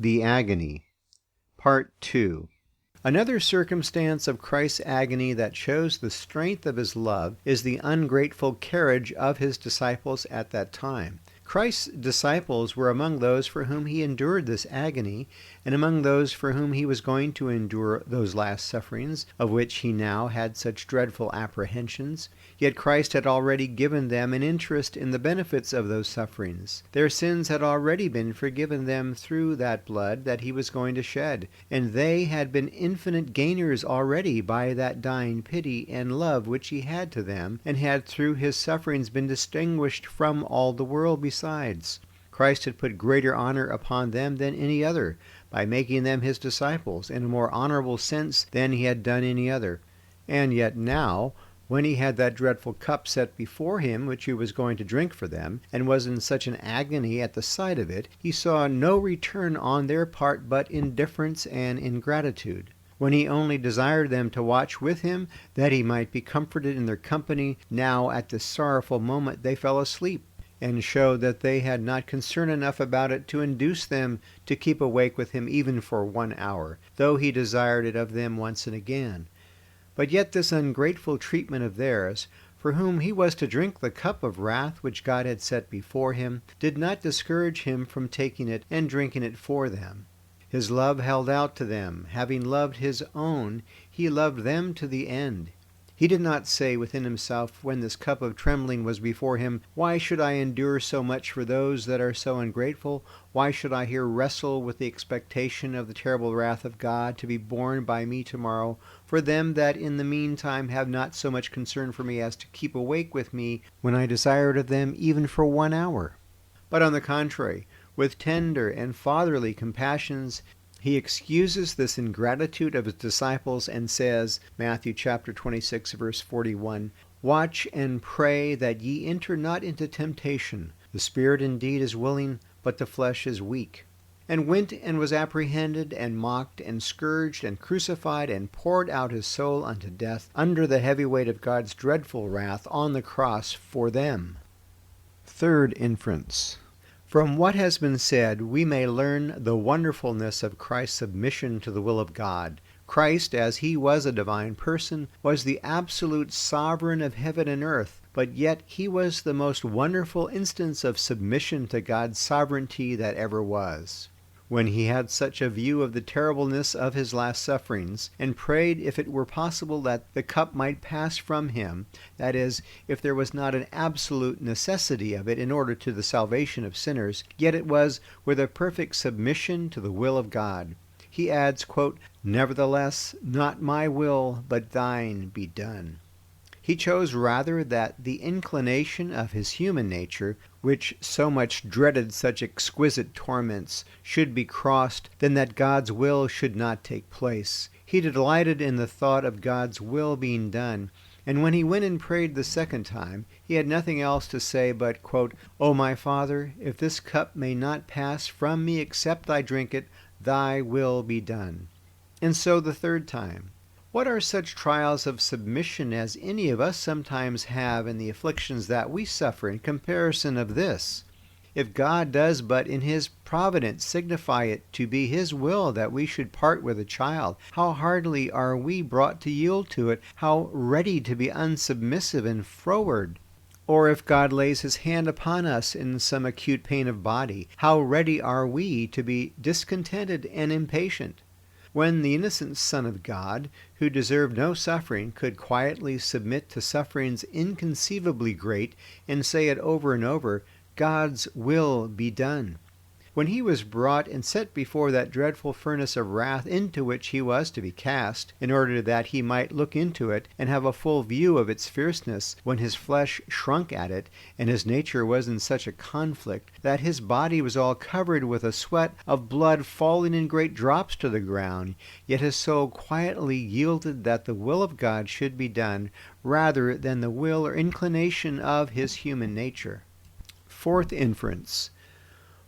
The Agony, Part 2. Another circumstance of Christ's agony that shows the strength of his love is the ungrateful carriage of his disciples at that time. Christ's disciples were among those for whom he endured this agony, and among those for whom he was going to endure those last sufferings, of which he now had such dreadful apprehensions. Yet Christ had already given them an interest in the benefits of those sufferings. Their sins had already been forgiven them through that blood that he was going to shed, and they had been infinite gainers already by that dying pity and love which he had to them, and had through his sufferings been distinguished from all the world besides. Christ had put greater honor upon them than any other, by making them his disciples in a more honorable sense than he had done any other. And yet now, when he had that dreadful cup set before him which he was going to drink for them, and was in such an agony at the sight of it, he saw no return on their part but indifference and ingratitude. When he only desired them to watch with him, that he might be comforted in their company, now at this sorrowful moment they fell asleep, and showed that they had not concern enough about it to induce them to keep awake with him even for 1 hour, though he desired it of them once and again. But yet this ungrateful treatment of theirs, for whom he was to drink the cup of wrath which God had set before him, did not discourage him from taking it and drinking it for them. His love held out to them. Having loved his own, he loved them to the end. He did not say within himself, when this cup of trembling was before him, "Why should I endure so much for those that are so ungrateful? Why should I here wrestle with the expectation of the terrible wrath of God to be borne by me tomorrow for them that in the meantime have not so much concern for me as to keep awake with me when I desired of them even for 1 hour?" But on the contrary, with tender and fatherly compassions, he excuses this ingratitude of his disciples and says, Matthew chapter 26, verse 41, "Watch and pray that ye enter not into temptation. The spirit indeed is willing, but the flesh is weak." And went and was apprehended, and mocked, and scourged, and crucified, and poured out his soul unto death, under the heavy weight of God's dreadful wrath on the cross for them. Third inference. From what has been said, we may learn the wonderfulness of Christ's submission to the will of God. Christ, as he was a divine person, was the absolute sovereign of heaven and earth, but yet he was the most wonderful instance of submission to God's sovereignty that ever was. When he had such a view of the terribleness of his last sufferings, and prayed if it were possible that the cup might pass from him, that is, if there was not an absolute necessity of it in order to the salvation of sinners, yet it was with a perfect submission to the will of God. He adds, quote, "Nevertheless, not my will, but thine be done." He chose rather that the inclination of his human nature, which so much dreaded such exquisite torments, should be crossed, than that God's will should not take place. He delighted in the thought of God's will being done, and when he went and prayed the second time, he had nothing else to say but, quote, "O my Father, if this cup may not pass from me except I drink it, thy will be done." And so the third time. What are such trials of submission as any of us sometimes have in the afflictions that we suffer in comparison of this? If God does but in his providence signify it to be his will that we should part with a child, how heartily are we brought to yield to it, how ready to be unsubmissive and froward! Or if God lays his hand upon us in some acute pain of body, how ready are we to be discontented and impatient! When the innocent Son of God, who deserved no suffering, could quietly submit to sufferings inconceivably great, and say it over and over, "God's will be done." When he was brought and set before that dreadful furnace of wrath into which he was to be cast, in order that he might look into it and have a full view of its fierceness, when his flesh shrunk at it, and his nature was in such a conflict that his body was all covered with a sweat of blood falling in great drops to the ground, yet his soul quietly yielded that the will of God should be done, rather than the will or inclination of his human nature. Fourth inference.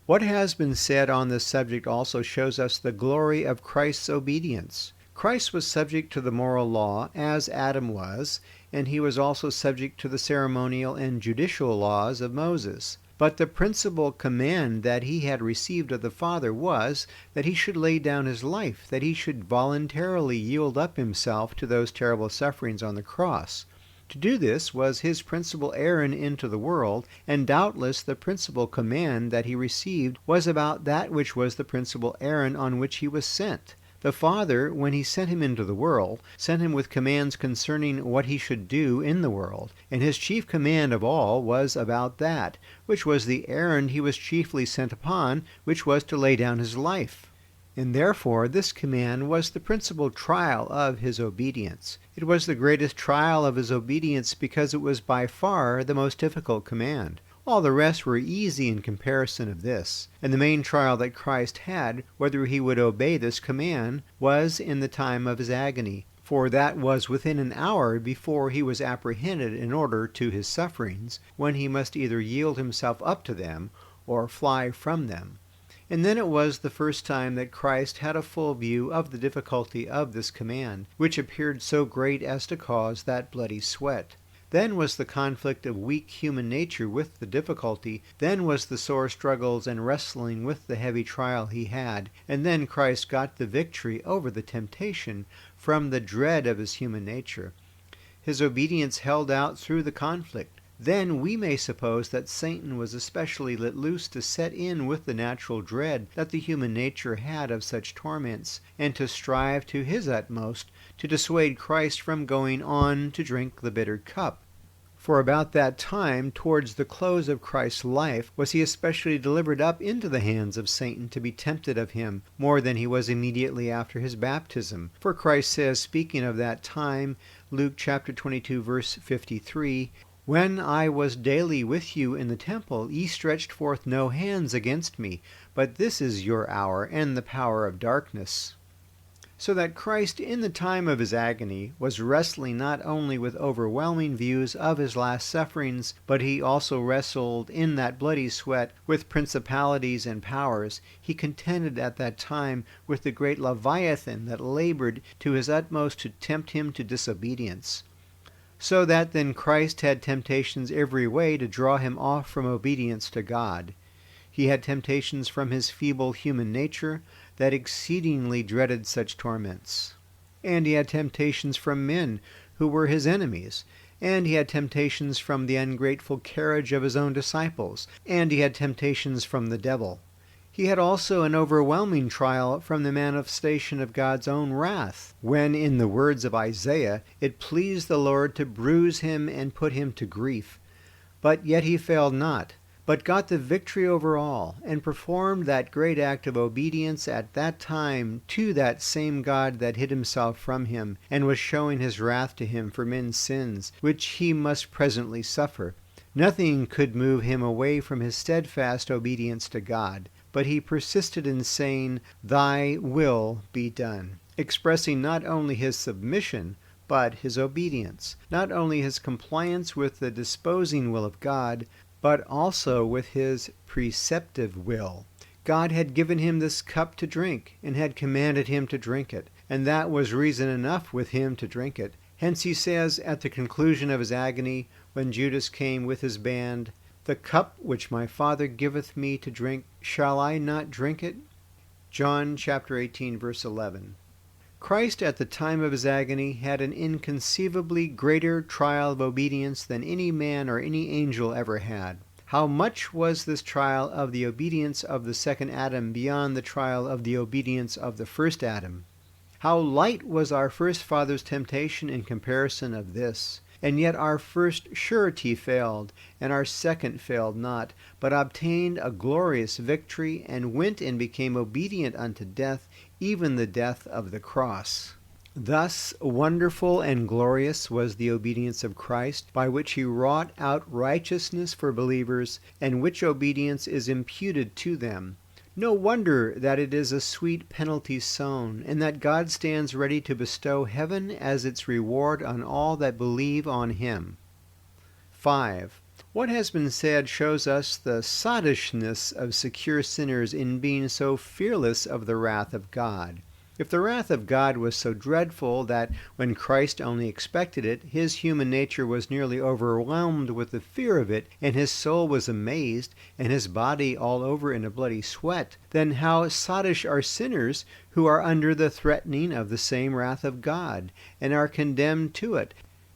What has been said on this subject also shows us the glory of Christ's obedience. Christ was subject to the moral law, as Adam was, and he was also subject to the ceremonial and judicial laws of Moses. But the principal command that he had received of the Father was that he should lay down his life, that he should voluntarily yield up himself to those terrible sufferings on the cross. To do this was his principal errand into the world, and doubtless the principal command that he received was about that which was the principal errand on which he was sent. The Father, when he sent him into the world, sent him with commands concerning what he should do in the world, and his chief command of all was about that, which was the errand he was chiefly sent upon, which was to lay down his life. And therefore this command was the principal trial of his obedience. It was the greatest trial of his obedience because it was by far the most difficult command. All the rest were easy in comparison of this. And the main trial that Christ had, whether he would obey this command, was in the time of his agony. For that was within an hour before he was apprehended in order to his sufferings, when he must either yield himself up to them or fly from them. And then it was the first time that Christ had a full view of the difficulty of this command, which appeared so great as to cause that bloody sweat. Then was the conflict of weak human nature with the difficulty. Then was the sore struggles and wrestling with the heavy trial he had. And then Christ got the victory over the temptation from the dread of his human nature. His obedience held out through the conflict. Then we may suppose that Satan was especially let loose to set in with the natural dread that the human nature had of such torments, and to strive to his utmost to dissuade Christ from going on to drink the bitter cup. For about that time, towards the close of Christ's life, was he especially delivered up into the hands of Satan to be tempted of him, more than he was immediately after his baptism. For Christ says, speaking of that time, Luke chapter 22, verse 53, "When I was daily with you in the temple, ye stretched forth no hands against me, but this is your hour and the power of darkness." So that Christ in the time of his agony was wrestling not only with overwhelming views of his last sufferings, but he also wrestled in that bloody sweat with principalities and powers. He contended at that time with the great Leviathan that labored to his utmost to tempt him to disobedience. So that then Christ had temptations every way to draw him off from obedience to God. He had temptations from his feeble human nature that exceedingly dreaded such torments. And he had temptations from men who were his enemies. And he had temptations from the ungrateful carriage of his own disciples. And he had temptations from the devil. He had also an overwhelming trial from the manifestation of God's own wrath, when, in the words of Isaiah, it pleased the Lord to bruise him and put him to grief. But yet he failed not, but got the victory over all, and performed that great act of obedience at that time to that same God that hid himself from him, and was showing his wrath to him for men's sins, which he must presently suffer. Nothing could move him away from his steadfast obedience to God. But he persisted in saying, "Thy will be done," expressing not only his submission, but his obedience, not only his compliance with the disposing will of God, but also with his preceptive will. God had given him this cup to drink, and had commanded him to drink it, and that was reason enough with him to drink it. Hence he says at the conclusion of his agony, when Judas came with his band, "The cup which my Father giveth me to drink, shall I not drink it?" John chapter 18, verse 11. Christ at the time of his agony had an inconceivably greater trial of obedience than any man or any angel ever had. How much was this trial of the obedience of the second Adam beyond the trial of the obedience of the first Adam? How light was our first father's temptation in comparison of this? And yet our first surety failed, and our second failed not, but obtained a glorious victory, and went and became obedient unto death, even the death of the cross. Thus wonderful and glorious was the obedience of Christ, by which he wrought out righteousness for believers, and which obedience is imputed to them. No wonder that it is a sweet penalty sown, and that God stands ready to bestow heaven as its reward on all that believe on him. 5. What has been said shows us the sottishness of secure sinners in being so fearless of the wrath of God. If the wrath of God was so dreadful that when Christ only expected it, his human nature was nearly overwhelmed with the fear of it, and his soul was amazed, and his body all over in a bloody sweat, then how sottish are sinners who are under the threatening of the same wrath of God, and are condemned to it,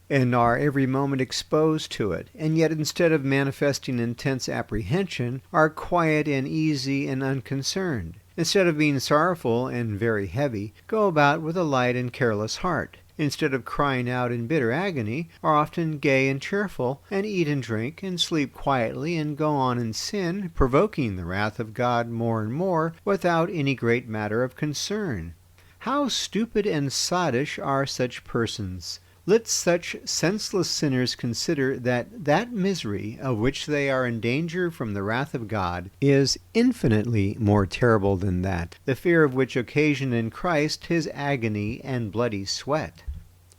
and are every moment exposed to it, and yet instead of manifesting intense apprehension, are quiet and easy and unconcerned. Instead of being sorrowful and very heavy, go about with a light and careless heart. Instead of crying out in bitter agony, are often gay and cheerful, and eat and drink, and sleep quietly, and go on in sin, provoking the wrath of God more and more, without any great matter of concern. How stupid and sottish are such persons! Let such senseless sinners consider that misery of which they are in danger from the wrath of God is infinitely more terrible than that, the fear of which occasioned in Christ his agony and bloody sweat.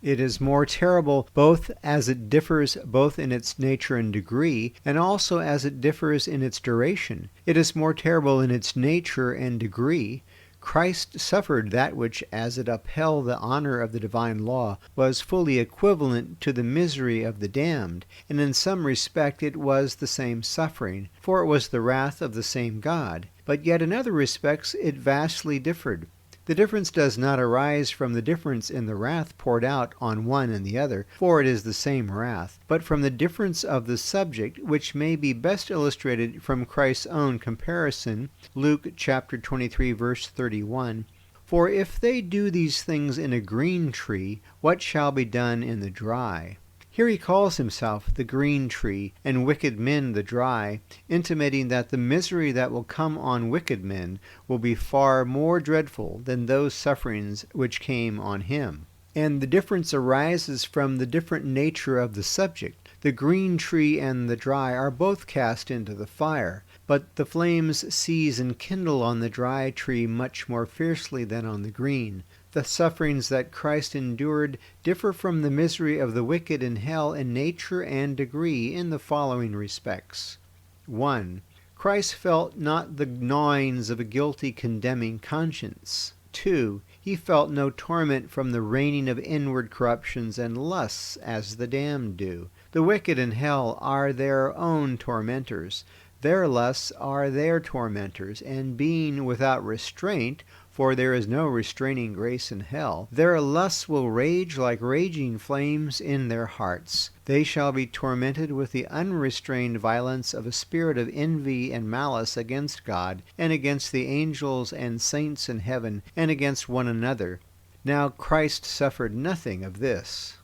It is more terrible both as it differs both in its nature and degree, and also as it differs in its duration. It is more terrible in its nature and degree. Christ suffered that which, as it upheld the honor of the divine law, was fully equivalent to the misery of the damned, and in some respect it was the same suffering, for it was the wrath of the same God. But yet in other respects it vastly differed. The difference does not arise from the difference in the wrath poured out on one and the other, for it is the same wrath, but from the difference of the subject, which may be best illustrated from Christ's own comparison, Luke chapter 23, verse 31. For if they do these things in a green tree, what shall be done in the dry? Here he calls himself the green tree, and wicked men the dry, intimating that the misery that will come on wicked men will be far more dreadful than those sufferings which came on him. And the difference arises from the different nature of the subject. The green tree and the dry are both cast into the fire, but the flames seize and kindle on the dry tree much more fiercely than on the green. The sufferings that Christ endured differ from the misery of the wicked in hell in nature and degree in the following respects. 1. Christ felt not the gnawings of a guilty, condemning conscience. 2. He felt no torment from the reigning of inward corruptions and lusts as the damned do. The wicked in hell are their own tormentors. Their lusts are their tormentors, and being without restraint, for there is no restraining grace in hell, their lusts will rage like raging flames in their hearts. They shall be tormented with the unrestrained violence of a spirit of envy and malice against God, and against the angels and saints in heaven, and against one another. Now Christ suffered nothing of this.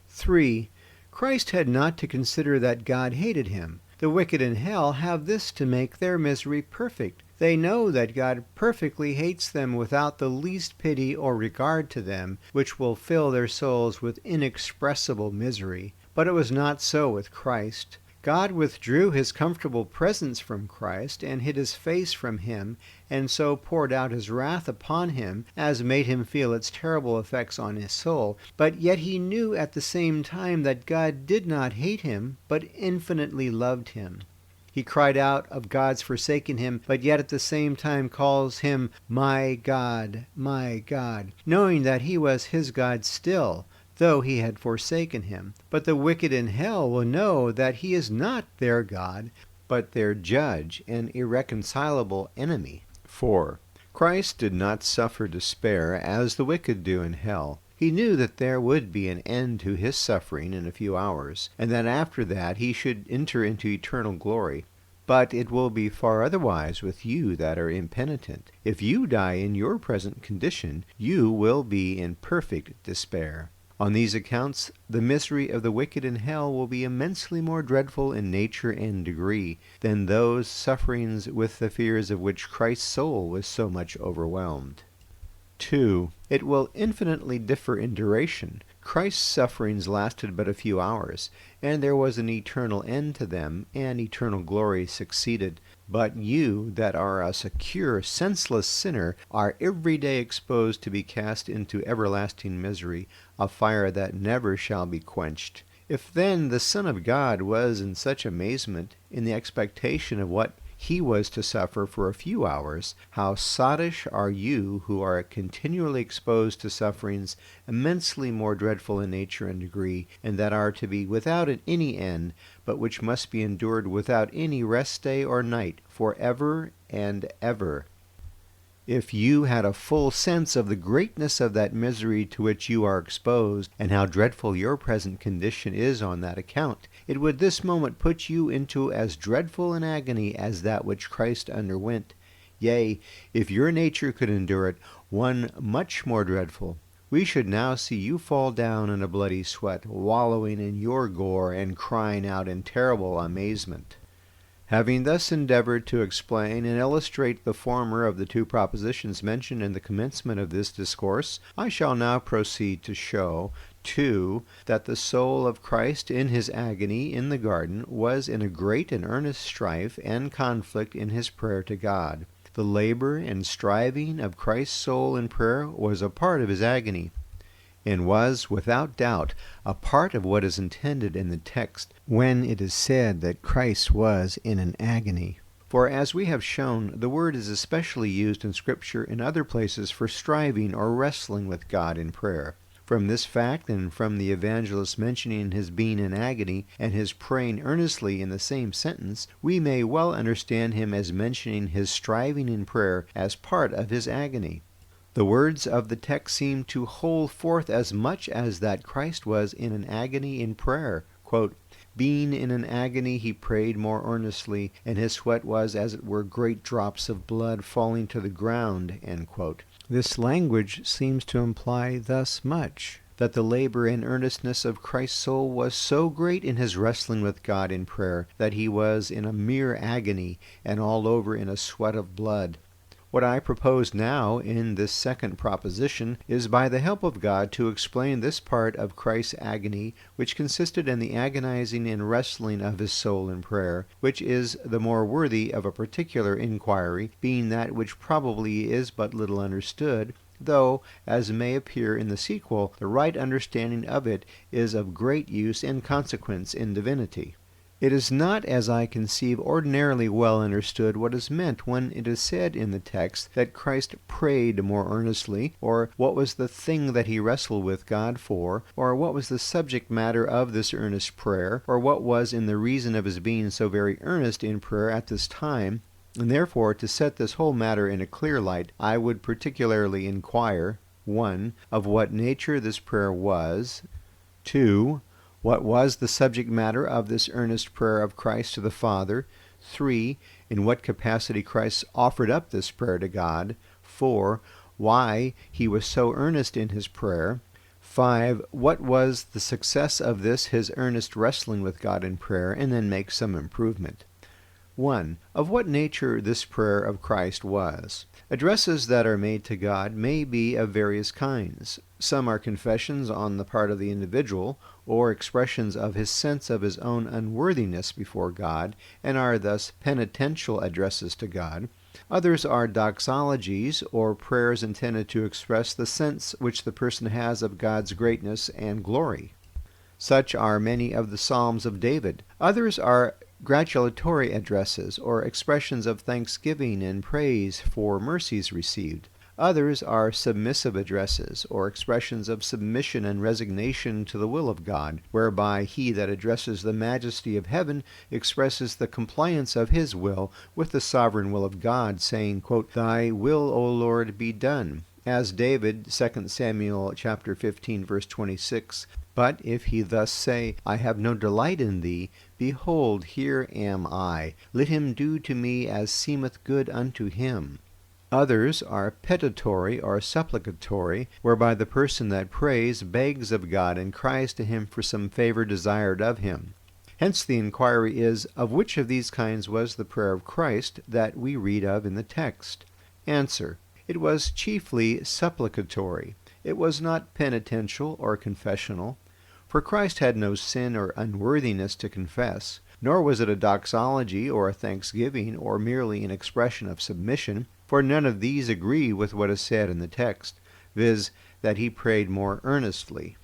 3. Christ had not to consider that God hated him. The wicked in hell have this to make their misery perfect. They know that God perfectly hates them without the least pity or regard to them, which will fill their souls with inexpressible misery. But it was not so with Christ. God withdrew his comfortable presence from Christ and hid his face from him, and so poured out his wrath upon him, as made him feel its terrible effects on his soul. But yet he knew at the same time that God did not hate him, but infinitely loved him. He cried out of God's forsaking him, but yet at the same time calls him, my God, knowing that he was his God still, though he had forsaken him. But the wicked in hell will know that he is not their God, but their judge and irreconcilable enemy. 4. Christ did not suffer despair as the wicked do in hell. He knew that there would be an end to his suffering in a few hours, and that after that he should enter into eternal glory. But it will be far otherwise with you that are impenitent. If you die in your present condition, you will be in perfect despair. On these accounts, the misery of the wicked in hell will be immensely more dreadful in nature and degree than those sufferings with the fears of which Christ's soul was so much overwhelmed. 2. It will infinitely differ in duration. Christ's sufferings lasted but a few hours, and there was an eternal end to them, and eternal glory succeeded. But you, that are a secure, senseless sinner, are every day exposed to be cast into everlasting misery, a fire that never shall be quenched. If then the Son of God was in such amazement, in the expectation of what he was to suffer for a few hours, how sottish are you who are continually exposed to sufferings immensely more dreadful in nature and degree, and that are to be without any end, but which must be endured without any rest day or night, for ever and ever. If you had a full sense of the greatness of that misery to which you are exposed, and how dreadful your present condition is on that account, it would this moment put you into as dreadful an agony as that which Christ underwent. Yea, if your nature could endure it, one much more dreadful. We should now see you fall down in a bloody sweat, wallowing in your gore, and crying out in terrible amazement. Having thus endeavored to explain and illustrate the former of the two propositions mentioned in the commencement of this discourse, I shall now proceed to show, 2. That the soul of Christ in his agony in the garden was in a great and earnest strife and conflict in his prayer to God. The labor and striving of Christ's soul in prayer was a part of his agony, and was, without doubt, a part of what is intended in the text when it is said that Christ was in an agony. For as we have shown, the word is especially used in Scripture in other places for striving or wrestling with God in prayer. From this fact, and from the evangelist mentioning his being in agony and his praying earnestly in the same sentence, we may well understand him as mentioning his striving in prayer as part of his agony. The words of the text seem to hold forth as much as that Christ was in an agony in prayer. Quote, being in an agony, he prayed more earnestly, and his sweat was, as it were, great drops of blood falling to the ground. End quote. This language seems to imply thus much, that the labor and earnestness of Christ's soul was so great in his wrestling with God in prayer that he was in a mere agony and all over in a sweat of blood. What I propose now in this second proposition is by the help of God to explain this part of Christ's agony, which consisted in the agonizing and wrestling of his soul in prayer, which is the more worthy of a particular inquiry, being that which probably is but little understood, though, as may appear in the sequel, the right understanding of it is of great use and consequence in divinity. It is not, as I conceive, ordinarily well understood what is meant when it is said in the text that Christ prayed more earnestly, or what was the thing that he wrestled with God for, or what was the subject matter of this earnest prayer, or what was in the reason of his being so very earnest in prayer at this time. And therefore, to set this whole matter in a clear light, I would particularly inquire, 1. Of what nature this prayer was, 2. What was the subject matter of this earnest prayer of Christ to the Father? 3. In what capacity Christ offered up this prayer to God? 4. Why he was so earnest in his prayer? 5. What was the success of this his earnest wrestling with God in prayer? And then make some improvement. 1. Of what nature this prayer of Christ was. Addresses that are made to God may be of various kinds. Some are confessions on the part of the individual, or expressions of his sense of his own unworthiness before God, and are thus penitential addresses to God. Others are doxologies, or prayers intended to express the sense which the person has of God's greatness and glory. Such are many of the Psalms of David. Others are gratulatory addresses, or expressions of thanksgiving and praise for mercies received. Others are submissive addresses, or expressions of submission and resignation to the will of God, whereby he that addresses the majesty of heaven expresses the compliance of his will with the sovereign will of God, saying, quote, Thy will, O Lord, be done. As David, 2 Samuel chapter 15, verse 26, But if he thus say, I have no delight in thee, behold, here am I. Let him do to me as seemeth good unto him. Others are petitory or supplicatory, whereby the person that prays begs of God and cries to him for some favor desired of him. Hence the inquiry is, of which of these kinds was the prayer of Christ that we read of in the text? Answer. It was chiefly supplicatory. It was not penitential or confessional, for Christ had no sin or unworthiness to confess, nor was it a doxology or a thanksgiving or merely an expression of submission, for none of these agree with what is said in the text, viz., that he prayed more earnestly.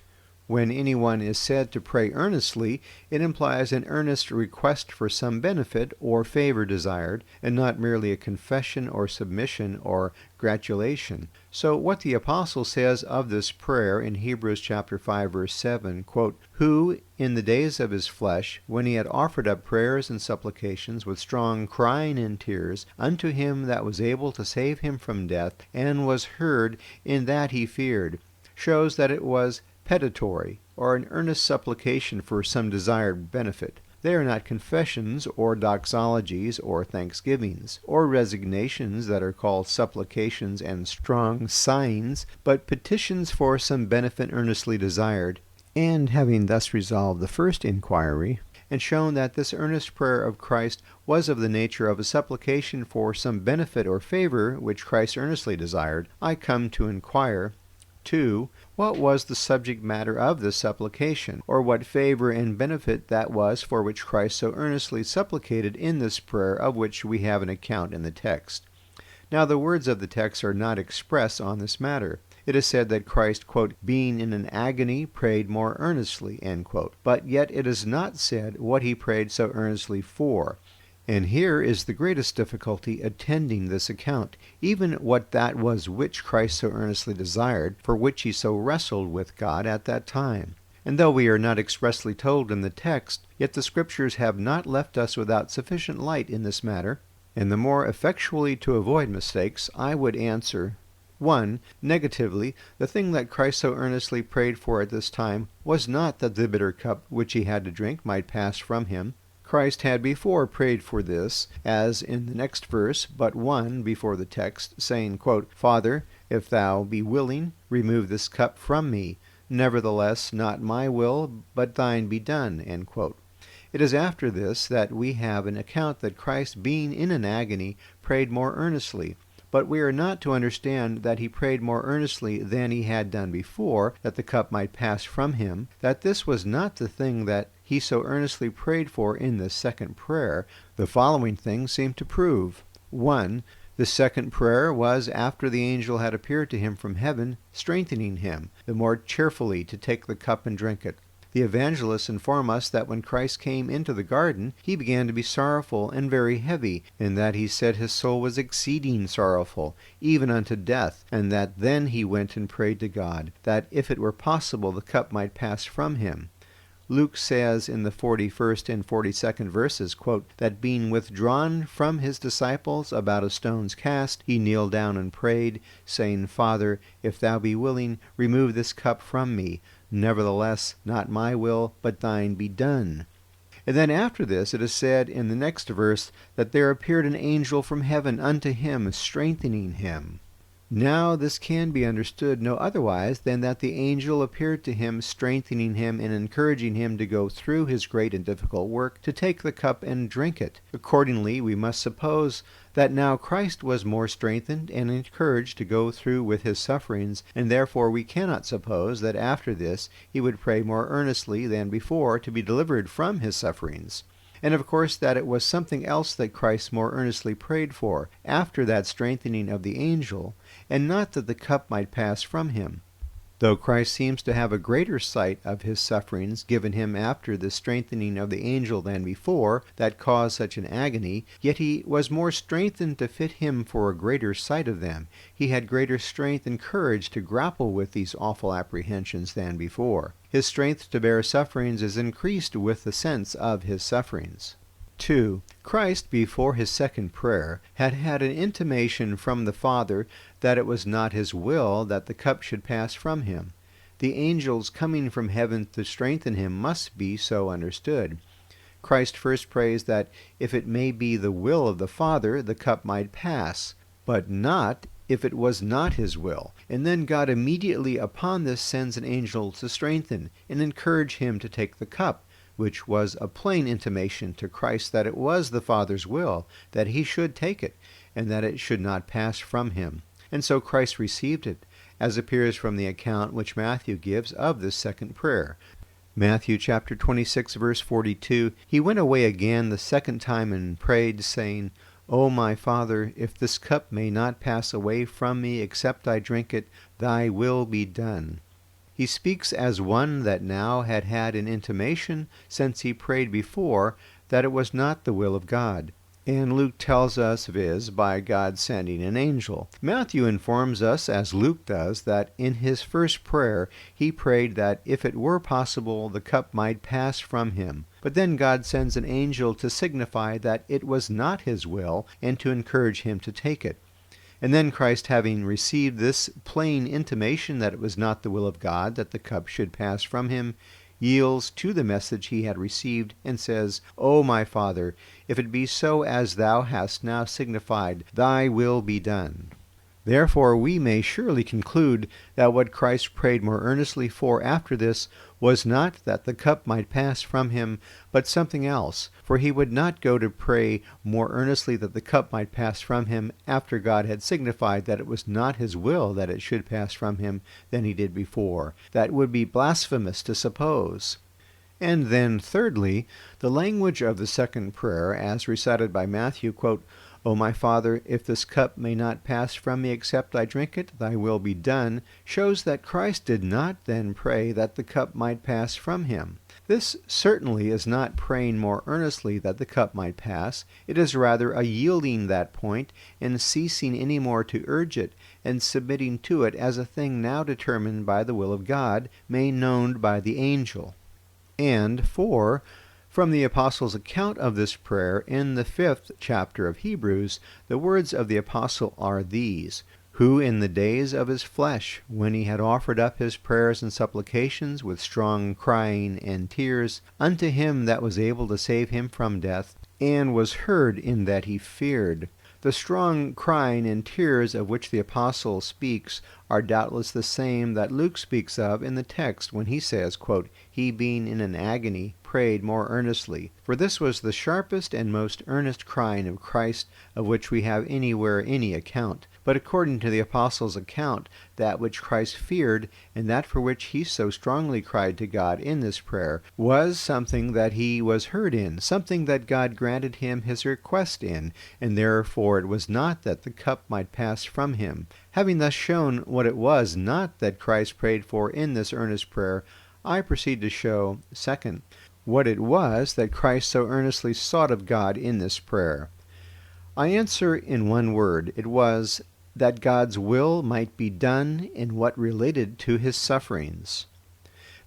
When anyone is said to pray earnestly, it implies an earnest request for some benefit or favor desired, and not merely a confession or submission or gratulation. So what the apostle says of this prayer in Hebrews chapter 5 verse 7, quote, "Who in the days of his flesh, when he had offered up prayers and supplications with strong crying and tears unto him that was able to save him from death, and was heard in that he feared," shows that it was petitory, or an earnest supplication for some desired benefit. They are not confessions or doxologies or thanksgivings or resignations that are called supplications and strong sighings, but petitions for some benefit earnestly desired. And having thus resolved the first inquiry, and shown that this earnest prayer of Christ was of the nature of a supplication for some benefit or favor which Christ earnestly desired, I come to inquire, 2. What was the subject matter of this supplication, or what favor and benefit that was for which Christ so earnestly supplicated in this prayer, of which we have an account in the text? Now the words of the text are not express on this matter. It is said that Christ, quote, "being in an agony, prayed more earnestly," end quote. But yet it is not said what he prayed so earnestly for. And here is the greatest difficulty attending this account, even what that was which Christ so earnestly desired, for which he so wrestled with God at that time. And though we are not expressly told in the text, yet the Scriptures have not left us without sufficient light in this matter. And the more effectually to avoid mistakes, I would answer, 1. Negatively, the thing that Christ so earnestly prayed for at this time was not that the bitter cup which he had to drink might pass from him. Christ had before prayed for this, as in the next verse, but one before the text, saying, quote, "Father, if thou be willing, remove this cup from me. Nevertheless, not my will, but thine be done." End quote. It is after this that we have an account that Christ, being in an agony, prayed more earnestly. But we are not to understand that he prayed more earnestly than he had done before, that the cup might pass from him, that this was not the thing that he so earnestly prayed for in the second prayer. The following things seem to prove. 1. The second prayer was after the angel had appeared to him from heaven, strengthening him the more cheerfully to take the cup and drink it. The evangelists inform us that when Christ came into the garden, he began to be sorrowful and very heavy, and that he said his soul was exceeding sorrowful, even unto death, and that then he went and prayed to God, that if it were possible the cup might pass from him. Luke says in the 41st and 42nd verses, quote, "that being withdrawn from his disciples about a stone's cast, he kneeled down and prayed, saying, Father, if thou be willing, remove this cup from me. Nevertheless, not my will, but thine be done." And then after this, it is said in the next verse that there appeared an angel from heaven unto him, strengthening him. Now this can be understood no otherwise than that the angel appeared to him, strengthening him and encouraging him to go through his great and difficult work, to take the cup and drink it. Accordingly, we must suppose that now Christ was more strengthened and encouraged to go through with his sufferings, and therefore we cannot suppose that after this he would pray more earnestly than before to be delivered from his sufferings. And of course that it was something else that Christ more earnestly prayed for, after that strengthening of the angel, and not that the cup might pass from him. Though Christ seems to have a greater sight of his sufferings given him after the strengthening of the angel than before, that caused such an agony, yet he was more strengthened to fit him for a greater sight of them. He had greater strength and courage to grapple with these awful apprehensions than before. His strength to bear sufferings is increased with the sense of his sufferings. 2. Christ, before his second prayer, had had an intimation from the Father that it was not his will that the cup should pass from him. The angels coming from heaven to strengthen him must be so understood. Christ first prays that if it may be the will of the Father, the cup might pass, but not if it was not his will. And then God immediately upon this sends an angel to strengthen and encourage him to take the cup, which was a plain intimation to Christ that it was the Father's will that he should take it, and that it should not pass from him. And so Christ received it, as appears from the account which Matthew gives of this second prayer. Matthew chapter 26, verse 42, "He went away again the second time and prayed, saying, O my Father, if this cup may not pass away from me except I drink it, thy will be done." He speaks as one that now had had an intimation, since he prayed before, that it was not the will of God. And Luke tells us, viz., by God sending an angel. Matthew informs us, as Luke does, that in his first prayer he prayed that if it were possible the cup might pass from him. But then God sends an angel to signify that it was not his will and to encourage him to take it. And then Christ, having received this plain intimation that it was not the will of God that the cup should pass from him, yields to the message he had received and says, O my Father, if it be so as thou hast now signified, thy will be done. Therefore we may surely conclude that what Christ prayed more earnestly for after this was not that the cup might pass from him, but something else, for he would not go to pray more earnestly that the cup might pass from him after God had signified that it was not his will that it should pass from him than he did before. That would be blasphemous to suppose. And then, thirdly, the language of the second prayer, as recited by Matthew, quote, O my Father, if this cup may not pass from me except I drink it, thy will be done, shows that Christ did not then pray that the cup might pass from him. This certainly is not praying more earnestly that the cup might pass. It is rather a yielding that point and ceasing any more to urge it, and submitting to it as a thing now determined by the will of God, made known by the angel. And 4. From the Apostle's account of this prayer in the 5th chapter of Hebrews, the words of the Apostle are these, who in the days of his flesh, when he had offered up his prayers and supplications with strong crying and tears unto him that was able to save him from death, and was heard in that he feared. The strong crying and tears of which the Apostle speaks are doubtless the same that Luke speaks of in the text when he says, quote, he being in an agony prayed more earnestly. For this was the sharpest and most earnest crying of Christ of which we have anywhere any account. But according to the Apostle's account, that which Christ feared, and that for which he so strongly cried to God in this prayer, was something that he was heard in, something that God granted him his request in, and therefore it was not that the cup might pass from him. Having thus shown what it was not that Christ prayed for in this earnest prayer, I proceed to show, second, what it was that Christ so earnestly sought of God in this prayer. I answer in one word. It was that God's will might be done in what related to his sufferings.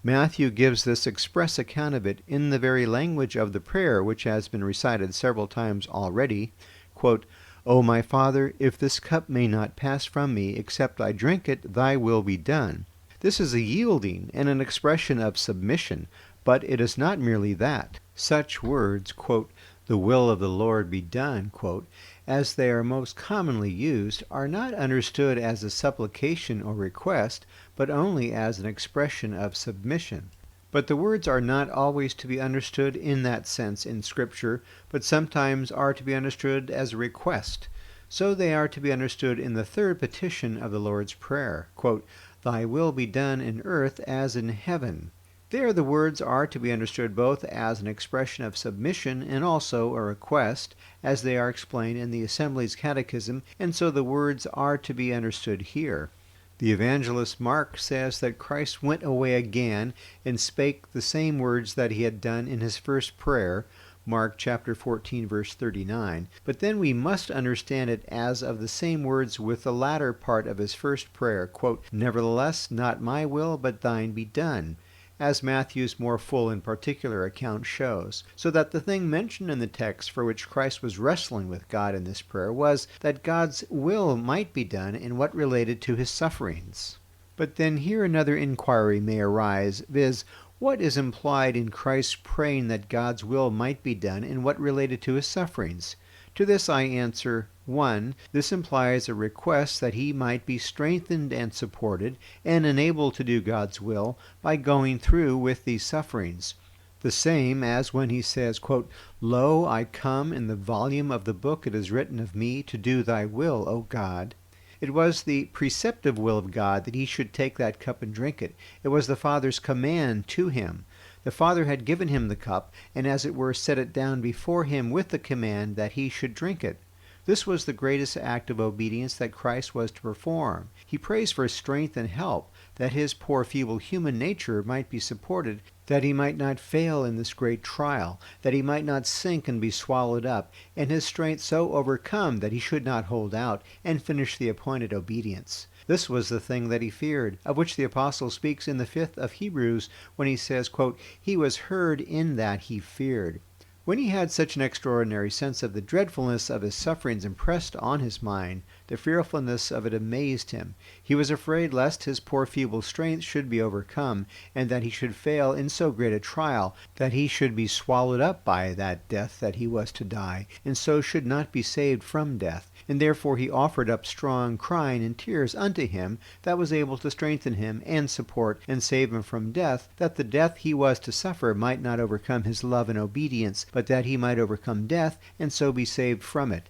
Matthew gives this express account of it in the very language of the prayer which has been recited several times already, quote, O my Father, if this cup may not pass from me except I drink it, thy will be done. This is a yielding and an expression of submission, but it is not merely that. Such words, quote, the will of the Lord be done, quote, as they are most commonly used, are not understood as a supplication or request, but only as an expression of submission. But the words are not always to be understood in that sense in Scripture, but sometimes are to be understood as a request. So they are to be understood in the third petition of the Lord's Prayer, quote, Thy will be done in earth as in heaven. There the words are to be understood both as an expression of submission and also a request, as they are explained in the Assembly's Catechism, and so the words are to be understood here. The evangelist Mark says that Christ went away again and spake the same words that he had done in his first prayer, Mark chapter 14, verse 39. But then we must understand it as of the same words with the latter part of his first prayer, quote, Nevertheless, not my will, but thine be done, as Matthew's more full and particular account shows, so that the thing mentioned in the text for which Christ was wrestling with God in this prayer was that God's will might be done in what related to his sufferings. But then here another inquiry may arise, viz., what is implied in Christ praying that God's will might be done in what related to his sufferings? To this I answer, 1. This implies a request that he might be strengthened and supported and enabled to do God's will by going through with these sufferings. The same as when he says, quote, Lo, I come, in the volume of the book it is written of me to do thy will, O God. It was the preceptive will of God that he should take that cup and drink it. It was the Father's command to him. The Father had given him the cup, and as it were set it down before him with the command that he should drink it. This was the greatest act of obedience that Christ was to perform. He prays for strength and help, that his poor feeble human nature might be supported, that he might not fail in this great trial, that he might not sink and be swallowed up, and his strength so overcome that he should not hold out and finish the appointed obedience. This was the thing that he feared, of which the apostle speaks in the 5th of Hebrews when he says, quote, "He was heard in that he feared." When he had such an extraordinary sense of the dreadfulness of his sufferings impressed on his mind, the fearfulness of it amazed him. He was afraid lest his poor feeble strength should be overcome, and that he should fail in so great a trial, that he should be swallowed up by that death that he was to die, and so should not be saved from death. And therefore he offered up strong crying and tears unto him that was able to strengthen him and support and save him from death, that the death he was to suffer might not overcome his love and obedience, but that he might overcome death and so be saved from it.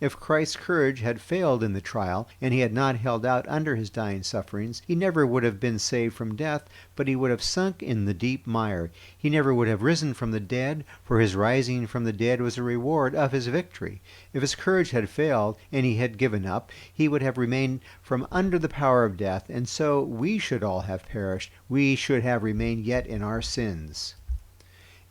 If Christ's courage had failed in the trial, and he had not held out under his dying sufferings, he never would have been saved from death, but he would have sunk in the deep mire. He never would have risen from the dead, for his rising from the dead was a reward of his victory. If his courage had failed, and he had given up, he would have remained from under the power of death, and so we should all have perished. We should have remained yet in our sins.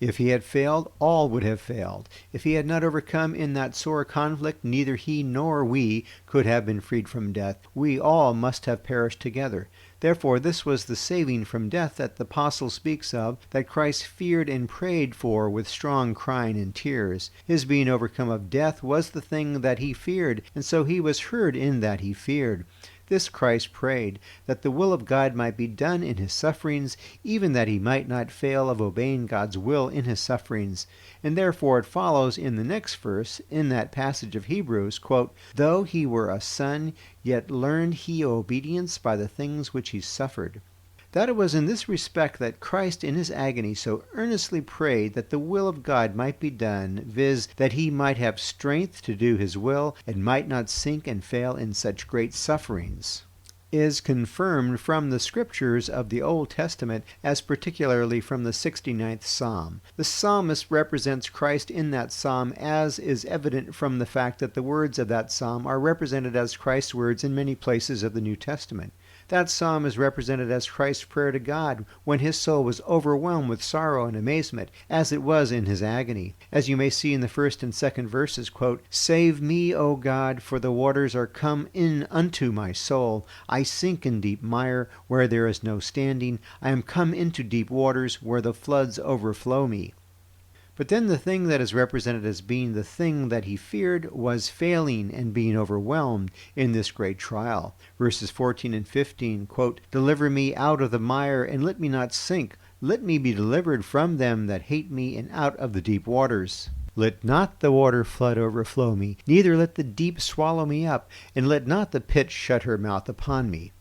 If he had failed, all would have failed. If he had not overcome in that sore conflict, neither he nor we could have been freed from death. We all must have perished together. Therefore, this was the saving from death that the apostle speaks of, that Christ feared and prayed for with strong crying and tears. His being overcome of death was the thing that he feared, and so he was heard in that he feared. This Christ prayed, that the will of God might be done in his sufferings, even that he might not fail of obeying God's will in his sufferings. And therefore it follows in the next verse, in that passage of Hebrews, quote, "Though he were a son, yet learned he obedience by the things which he suffered." That it was in this respect that Christ in his agony so earnestly prayed that the will of God might be done, viz., that he might have strength to do his will, and might not sink and fail in such great sufferings, is confirmed from the scriptures of the Old Testament, as particularly from the 69th Psalm. The psalmist represents Christ in that psalm, as is evident from the fact that the words of that psalm are represented as Christ's words in many places of the New Testament. That psalm is represented as Christ's prayer to God when his soul was overwhelmed with sorrow and amazement, as it was in his agony. As you may see in the 1st and 2nd verses, quote, "Save me, O God, for the waters are come in unto my soul. I sink in deep mire, where there is no standing. I am come into deep waters, where the floods overflow me." But then the thing that is represented as being the thing that he feared was failing and being overwhelmed in this great trial. Verses 14 and 15, quote, "Deliver me out of the mire, and let me not sink. Let me be delivered from them that hate me, and out of the deep waters. Let not the water flood overflow me, neither let the deep swallow me up, and let not the pit shut her mouth upon me."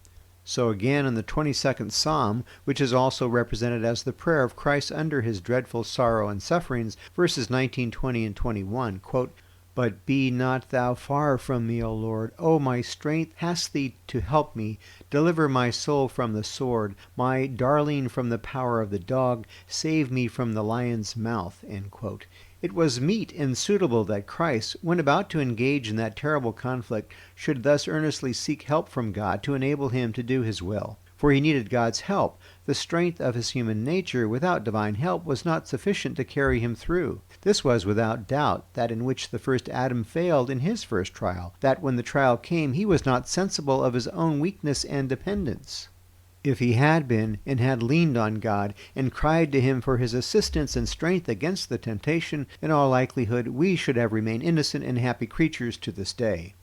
So again in the 22nd Psalm, which is also represented as the prayer of Christ under his dreadful sorrow and sufferings, verses 19, 20, and 21, quote, "But be not thou far from me, O Lord. O my strength, hast thee to help me. Deliver my soul from the sword, my darling from the power of the dog. Save me from the lion's mouth." End quote. It was meet and suitable that Christ, when about to engage in that terrible conflict, should thus earnestly seek help from God to enable him to do his will. For he needed God's help. The strength of his human nature without divine help was not sufficient to carry him through. This was without doubt that in which the first Adam failed in his first trial, that when the trial came he was not sensible of his own weakness and dependence. If he had been, and had leaned on God, and cried to him for his assistance and strength against the temptation, in all likelihood we should have remained innocent and happy creatures to this day.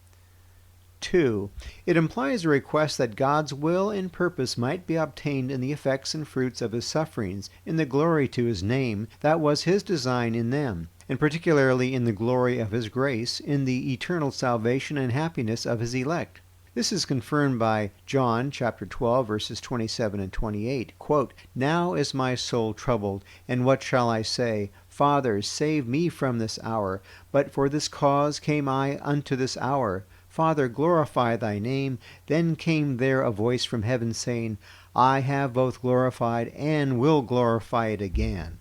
2. It implies a request that God's will and purpose might be obtained in the effects and fruits of his sufferings, in the glory to his name that was his design in them, and particularly in the glory of his grace, in the eternal salvation and happiness of his elect. This is confirmed by John chapter 12, verses 27 and 28. Quote, "Now is my soul troubled, and what shall I say? Father, save me from this hour. But for this cause came I unto this hour. Father, glorify thy name." Then came there a voice from heaven saying, "I have both glorified and will glorify it again."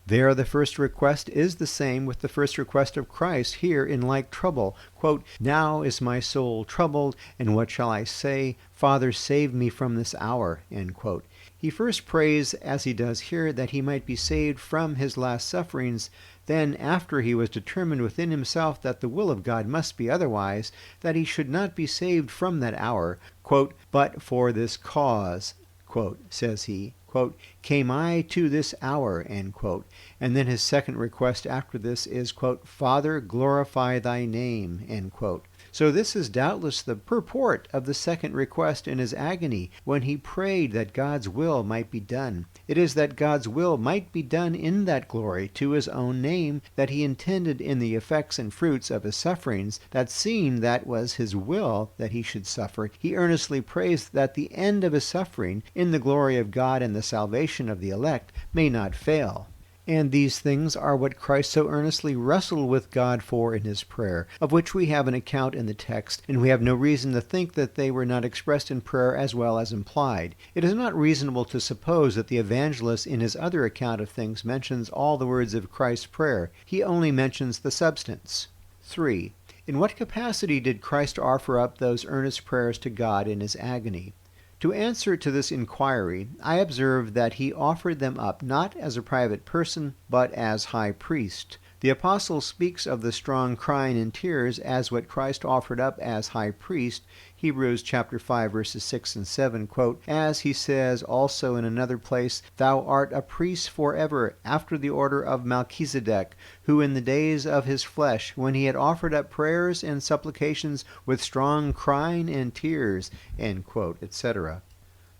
There the first request is the same with the first request of Christ here in like trouble. Quote, "Now is my soul troubled, and what shall I say? Father, save me from this hour." End quote. He first prays, as he does here, that he might be saved from his last sufferings. Then, after he was determined within himself that the will of God must be otherwise, that he should not be saved from that hour, quote, "but for this cause," quote, says he, quote, "came I to this hour," end quote. And then his second request after this is, quote, "Father, glorify thy name," end quote. So this is doubtless the purport of the second request in his agony, when he prayed that God's will might be done. It is that God's will might be done in that glory to his own name that he intended in the effects and fruits of his sufferings, that seeing that was his will that he should suffer, he earnestly prays that the end of his suffering, in the glory of God and the salvation of the elect, may not fail. And these things are what Christ so earnestly wrestled with God for in his prayer, of which we have an account in the text, and we have no reason to think that they were not expressed in prayer as well as implied. It is not reasonable to suppose that the evangelist in his other account of things mentions all the words of Christ's prayer. He only mentions the substance. 3. In what capacity did Christ offer up those earnest prayers to God in his agony? To answer to this inquiry, I observe that he offered them up not as a private person, but as high priest. The apostle speaks of the strong crying and tears as what Christ offered up as high priest, Hebrews chapter 5, verses 6 and 7, quote, as he says also in another place, "Thou art a priest forever, after the order of Melchizedek, who in the days of his flesh, when he had offered up prayers and supplications with strong crying and tears," end quote, etc.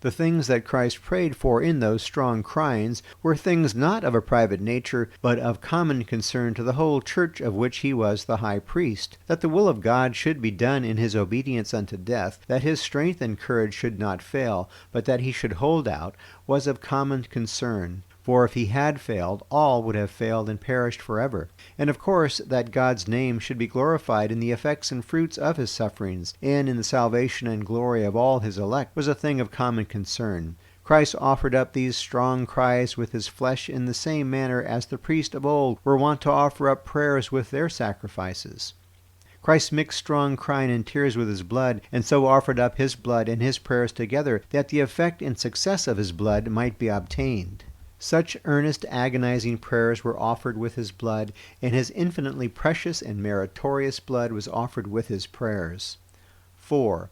The things that Christ prayed for in those strong cryings were things not of a private nature, but of common concern to the whole church of which he was the high priest. That the will of God should be done in his obedience unto death, that his strength and courage should not fail, but that he should hold out, was of common concern. For if he had failed, all would have failed and perished forever. And of course, that God's name should be glorified in the effects and fruits of his sufferings, and in the salvation and glory of all his elect, was a thing of common concern. Christ offered up these strong cries with his flesh in the same manner as the priests of old were wont to offer up prayers with their sacrifices. Christ mixed strong crying and tears with his blood, and so offered up his blood and his prayers together, that the effect and success of his blood might be obtained. Such earnest, agonizing prayers were offered with his blood, and his infinitely precious and meritorious blood was offered with his prayers. 4.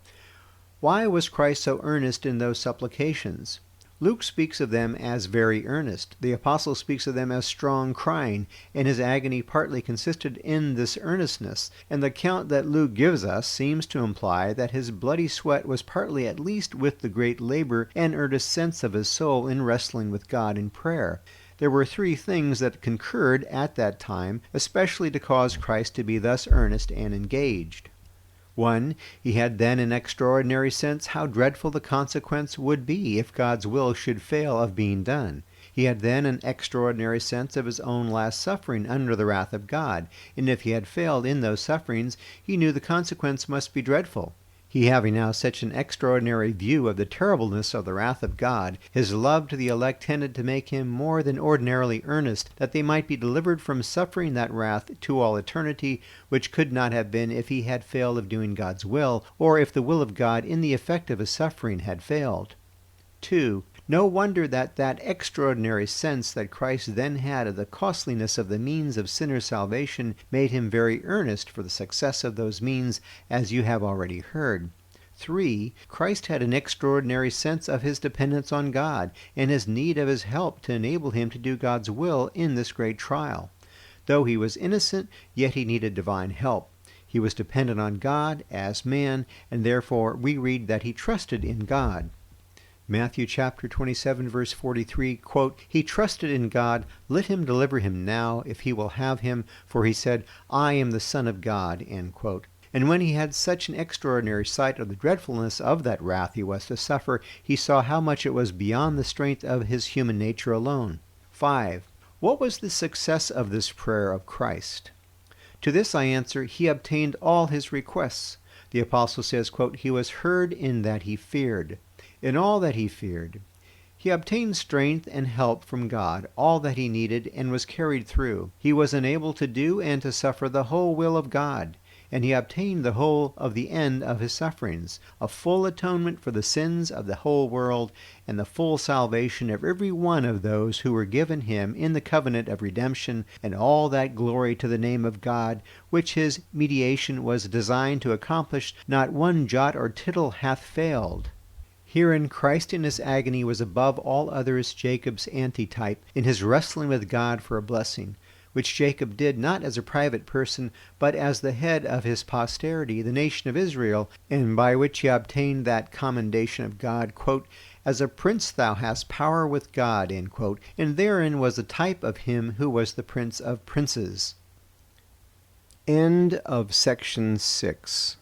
Why was Christ so earnest in those supplications? Luke speaks of them as very earnest. The apostle speaks of them as strong crying, and his agony partly consisted in this earnestness, and the account that Luke gives us seems to imply that his bloody sweat was partly at least with the great labor and earnest sense of his soul in wrestling with God in prayer. There were three things that concurred at that time, especially to cause Christ to be thus earnest and engaged. 1. He had then an extraordinary sense how dreadful the consequence would be if God's will should fail of being done. He had then an extraordinary sense of his own last suffering under the wrath of God, and if he had failed in those sufferings, he knew the consequence must be dreadful. He having now such an extraordinary view of the terribleness of the wrath of God, his love to the elect tended to make him more than ordinarily earnest that they might be delivered from suffering that wrath to all eternity, which could not have been if he had failed of doing God's will, or if the will of God in the effect of his suffering had failed. 2. No wonder that extraordinary sense that Christ then had of the costliness of the means of sinners' salvation made him very earnest for the success of those means, as you have already heard. 3. Christ had an extraordinary sense of his dependence on God, and his need of his help to enable him to do God's will in this great trial. Though he was innocent, yet he needed divine help. He was dependent on God as man, and therefore we read that he trusted in God. Matthew chapter 27, verse 43, quote, "He trusted in God, let him deliver him now, if he will have him, for he said, I am the Son of God," end quote. And when he had such an extraordinary sight of the dreadfulness of that wrath he was to suffer, he saw how much it was beyond the strength of his human nature alone. 5. What was the success of this prayer of Christ? To this I answer, he obtained all his requests. The apostle says, quote, "He was heard in that he feared." In all that he feared. He obtained strength and help from God, all that he needed, and was carried through. He was enabled to do and to suffer the whole will of God, and he obtained the whole of the end of his sufferings, a full atonement for the sins of the whole world, and the full salvation of every one of those who were given him in the covenant of redemption, and all that glory to the name of God, which his mediation was designed to accomplish. Not one jot or tittle hath failed. Herein Christ in his agony was above all others Jacob's antitype in his wrestling with God for a blessing, which Jacob did not as a private person, but as the head of his posterity, the nation of Israel, and by which he obtained that commendation of God, quote, "As a prince thou hast power with God," end quote, and therein was a type of him who was the prince of princes. End of section 6.